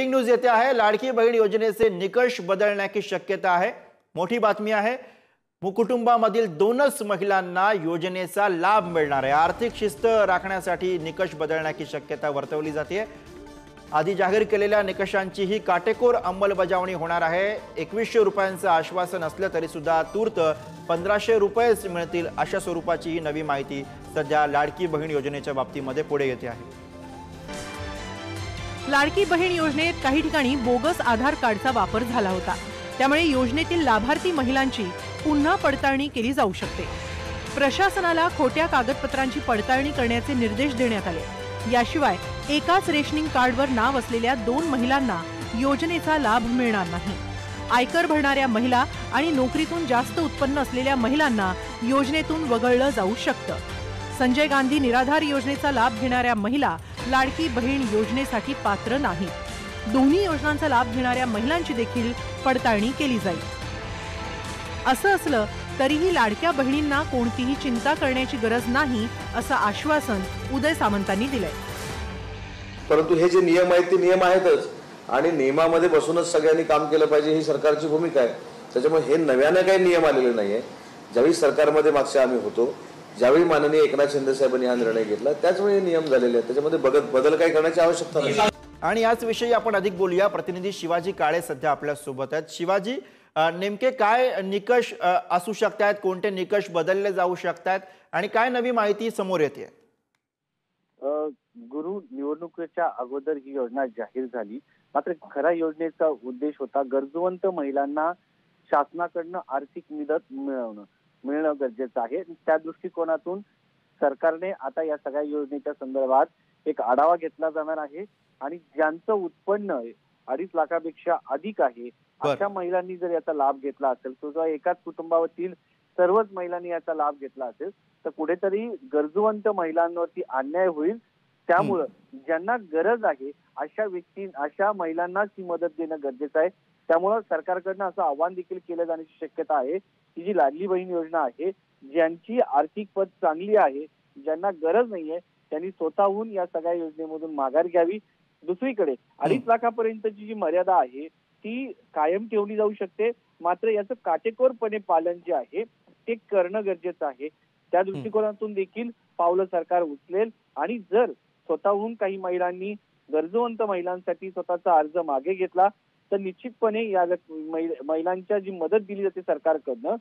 Breaking news येते आहे। लाडकी बहीण योजनेचे निकष बदलण्याची शक्यता आहे। मोठी बातमी आहे। कुटुंबामधील 2च महिलांना योजनेचा लाभ मिळणार आहे। आर्थिक शिस्त राखण्यासाठी निकष बदलण्याची शक्यता वर्तवली जाते। आधी जाहीर केलेल्या निकषांची ही काटेकोर अंमलबजावणी होणार आहे। 2100 रुपयांचं आश्वासन असलं तरी सुद्धा तूर्त 1500 रुपयेच मिळतील अशा स्वरूपाची ही नवी माहिती सध्या लाडकी बहीण योजनेच्या बाबतीमध्ये पुढे येते आहे। लाडकी बहीण योजनेत काही ठिकाणी बोगस आधार कार्डचा वापर झाला होता। त्यामुळे योजनेतील लाभार्थी महिलांची पुन्हा पडताळणी केली जाऊ शकते। प्रशासनाला खोट्या कागदपत्रांची पडताळणी करण्याचे निर्देश देण्यात आले। याशिवाय एकाच रेशनिंग कार्डवर नाव असलेल्या 2 महिलांना योजनेचा लाभ मिळणार नाही। आयकर भरणाऱ्या महिला आणि नोकरीतून जास्त उत्पन्न असलेल्या महिलांना योजनेतून वगळलं जाऊ शकतं। संजय गांधी निराधार योजनेचा लाभ घेणाऱ्या महिला लाडकी बहीण योजनेसाठी पात्र नाहीत। दोन्ही योजनांचा लाभ घेणाऱ्या महिलांची देखील पडताळणी केली जाईल। असं असलं तरीही लाडक्या बहिणींना कोणतीही चिंता करण्याची गरज नाही असं आश्वासन उदय सामंतांनी दिलंय। परंतु हे जे नियम आहेत ते नियम आहेतच आणि नियमामध्ये बसूनच सगळ्यांनी काम केलं पाहिजे ही सरकारची भूमिका आहे। त्याच्यामुळे हे नव्याने काही नियम आलेले नाहीये। ज्यावेळी सरकारमध्ये मागच्या आम्ही होतो, ज्यावेळी माननीय एकनाथ शिंदे साहेबांनी हा निर्णय घेतला त्याचवेळी नियम झालेले आहेत। त्याच्यामध्ये बदल काही करण्याची आवश्यकता नाही। आणि याच विषयी आपण अधिक बोलूया। प्रतिनिधी शिवाजी काळे सध्या आपल्या सोबत आहेत। शिवाजी, नेमके काय निकष असू शकतात, कोणते निकष बदलले जाऊ शकतात आणि काय नवी माहिती समोर येते? गुरु निवडणुकीच्या अगोदर ही योजना जाहीर झाली, मात्र खरा योजनेचा उद्देश होता गरजूवंत महिलांना शासनाकडनं आर्थिक मदत मिळणं गरजेचं आहे। त्या दृष्टिकोनातून सरकारने आता या सगळ्या योजनेच्या संदर्भात एक आढावा घेतला जाणार आहे आणि ज्यांचं उत्पन्न 2.5 लाखापेक्षा अधिक आहे अशा महिलांनी जर याचा लाभ घेतला असेल, तो एकाच कुटुंबातील सर्वच महिलांनी याचा लाभ घेतला असेल तर कुठेतरी गरजूवंत महिलांवरती अन्याय होईल। त्यामुळे ज्यांना गरज आहे अशा महिलांनाच ही मदत देणं गरजेचं आहे। त्यामुळे सरकारकडनं असं आवाहन देखील केलं जाण्याची शक्यता आहे की जी लाडली बहीण योजना आहे, ज्यांची आर्थिक पत चांगली आहे, ज्यांना गरज नाहीये, त्यांनी स्वतःहून या सगळ्या योजनेमधून माघार घ्यावी। दुसरीकडे 2.5 लाखापर्यंतची जी मर्यादा आहे ती कायम ठेवली जाऊ शकते, मात्र याचं काटेकोरपणे पालन जे आहे ते करणं गरजेचं आहे। त्या दृष्टिकोनातून देखील पावलं सरकार उचलेल आणि जर स्वतःहून काही महिलांनी गरजूवंत महिलांसाठी स्वतःचा अर्ज मागे घेतला तर निश्चितपणे या महिलांच्या जी मदत दिली जाते सरकारकडनं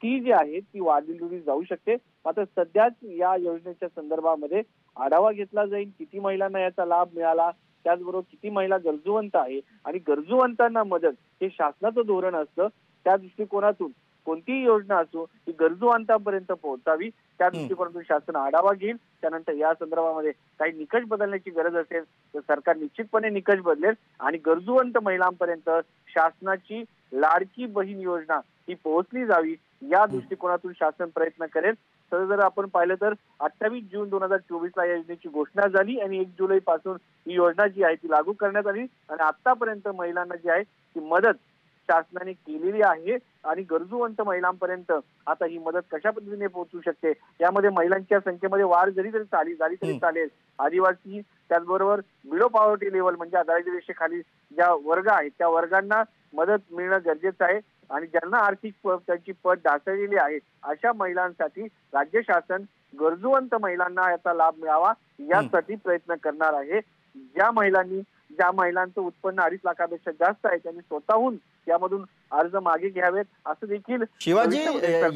ती जी आहे ती वाढवली जाऊ शकते। मात्र सध्याच या योजनेच्या संदर्भामध्ये आढावा घेतला जाईल, किती महिलांना याचा लाभ मिळाला, त्याचबरोबर किती महिला गरजूवंत आहे आणि गरजूवंतांना मदत हे शासनाचं धोरण असतं। त्या दृष्टिकोनातून कोणतीही योजना असो ती गरजूवंतांपर्यंत पोहोचावी, त्या दृष्टिकोनातून शासन आढावा घेईल। त्यानंतर या संदर्भामध्ये काही निकष बदलण्याची गरज असेल तर सरकार निश्चितपणे निकष बदलेल आणि गरजूवंत महिलांपर्यंत शासनाची लाडकी बहीण योजना ही पोहोचली जावी या दृष्टिकोनातून शासन प्रयत्न करेल। तर जर आपण पाहिलं तर 28 जून 2024 ला या योजनेची घोषणा झाली आणि 1 जुलै पासून ही योजना जी आहे ती लागू करण्यात आली आणि आतापर्यंत महिलांना जी आहे ती मदत शासनाने केलेली आहे आणि गरजूवंत महिलांपर्यंत आता ही मदत कशा पद्धतीने पोहोचू शकते यामध्ये महिलांच्या संख्येमध्ये वाढ झाली तरी चालेल। आदिवासी त्याचबरोबर बिलो पॉवर्टी लेवल म्हणजे दारिद्र्य रेषेखाली ज्या वर्ग आहेत त्या वर्गांना मदत मिळणं गरजेचं आहे आणि ज्यांना आर्थिक त्यांची पत ढासळलेली आहे अशा महिलांसाठी राज्य शासन गरजूवंत महिलांना याचा लाभ मिळावा यासाठी प्रयत्न करणार आहे। ज्या महिलांचं उत्पन्न 2.5 लाखापेक्षा जास्त आहे त्यांनी स्वतःहून यामधून अर्ज मागे घ्यावेत असं देखील। शिवाजी,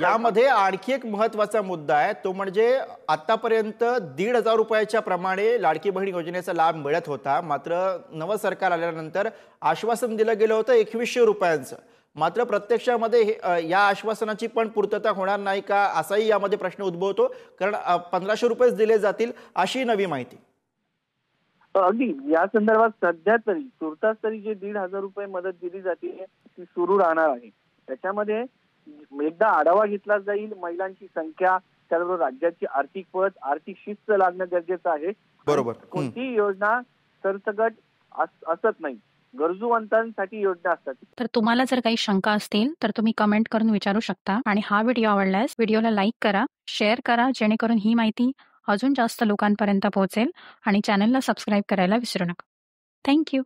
यामध्ये आणखी एक महत्त्वाचा मुद्दा आहे, तो म्हणजे आतापर्यंत 1,500 रुपयाच्या प्रमाणे लाडकी बहीण योजनेचा लाभ मिळत होता। मात्र नवं सरकार आल्यानंतर आश्वासन दिलं गेलं होतं 2100 रुपयांचं। मात्र प्रत्यक्षामध्ये या आश्वासनाची पण पूर्तता होणार नाही का असाही यामध्ये प्रश्न उद्भवतो, कारण 1500 रुपयेच दिले जातील अशी नवी माहिती। अगदी या संदर्भात सध्या तरी तुर्तास तरी जे 1,500 रुपये मदत दिली जाते ती सुरू राहणार आहे। त्याच्यामध्ये एकदा आढावा घेतला जाईल, महिलांची संख्या त्याचबरोबर राज्याची आर्थिक पत आर्थिक शिस्त लागणं गरजेचं आहे। बरोबर, कोणतीही योजना सरसकट असत नाही, गरजूवंतांसाठी योजना असतात। तर तुम्हाला जर काही शंका असतील तर तुम्ही कमेंट करून विचारू शकता आणि हा व्हिडिओ आवडल्यास व्हिडिओला लाईक करा, शेअर करा, जेणेकरून ही माहिती अजून जास्त लोकांपर्यंत पोहोचेल आणि चॅनलला सबस्क्राईब करायला विसरू नका। थँक्यू।